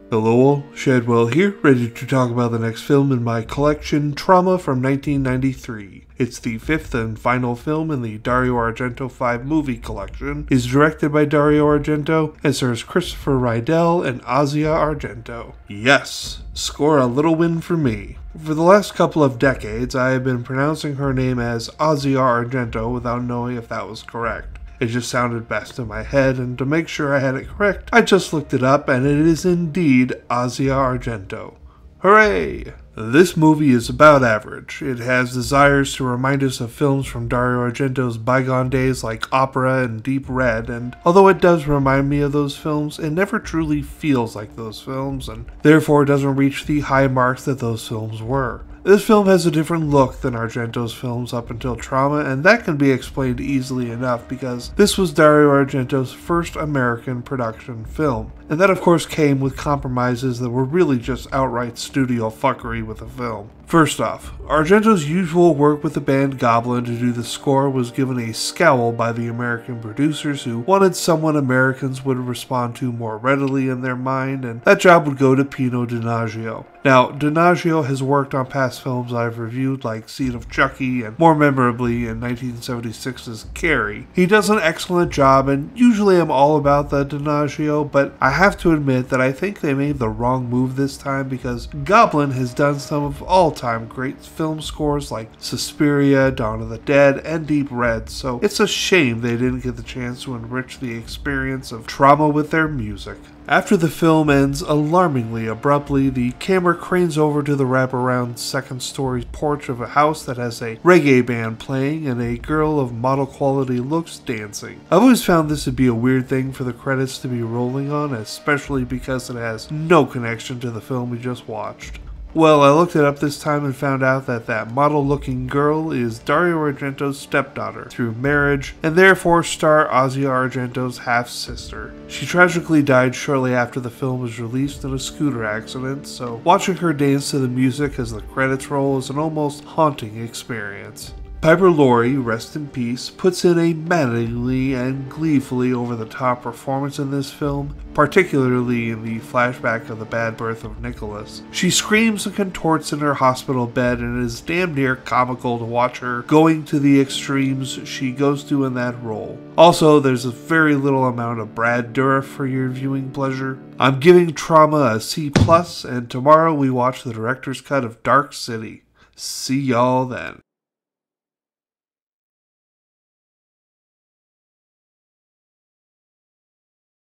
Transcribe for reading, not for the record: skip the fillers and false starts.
Hello all, Shadwell here, ready to talk about the next film in my collection, Trauma from 1993. It's the fifth and final film in the Dario Argento 5 movie collection, is directed by Dario Argento, and stars Christopher Rydell and Asia Argento. Yes, score a little win for me. For the last couple of decades, I have been pronouncing her name as Asia Argento without knowing if that was correct. It just sounded best in my head, and to make sure I had it correct, I just looked it up, and it is indeed Asia Argento. Hooray! This movie is about average. It has desires to remind us of films from Dario Argento's bygone days like Opera and Deep Red, and although it does remind me of those films, it never truly feels like those films, and therefore doesn't reach the high marks that those films were. This film has a different look than Argento's films up until Trauma, and that can be explained easily enough because this was Dario Argento's first American production film. And that of course came with compromises that were really just outright studio fuckery with the film. First off, Argento's usual work with the band Goblin to do the score was given a scowl by the American producers who wanted someone Americans would respond to more readily in their mind, and that job would go to Pino Donaggio. Now, Donaggio has worked on past films I've reviewed like Seed of Chucky, and more memorably in 1976's Carrie. He does an excellent job, and usually I'm all about the Donaggio, but I have to admit that I think they made the wrong move this time because Goblin has done some of all-time great film scores like Suspiria, Dawn of the Dead, and Deep Red, so it's a shame they didn't get the chance to enrich the experience of Trauma with their music. After the film ends alarmingly abruptly, the camera cranes over to the wraparound second-story porch of a house that has a reggae band playing and a girl of model-quality looks dancing. I've always found this to be a weird thing for the credits to be rolling on, especially because it has no connection to the film we just watched. Well, I looked it up this time and found out that that model-looking girl is Dario Argento's stepdaughter through marriage, and therefore star Asia Argento's half-sister. She tragically died shortly after the film was released in a scooter accident, so watching her dance to the music as the credits roll is an almost haunting experience. Piper Laurie, rest in peace, puts in a maddeningly and gleefully over-the-top performance in this film, particularly in the flashback of the bad birth of Nicholas. She screams and contorts in her hospital bed, and it is damn near comical to watch her going to the extremes she goes to in that role. Also, there's a very little amount of Brad Dourif for your viewing pleasure. I'm giving Trauma a C+, and tomorrow we watch the director's cut of Dark City. See y'all then.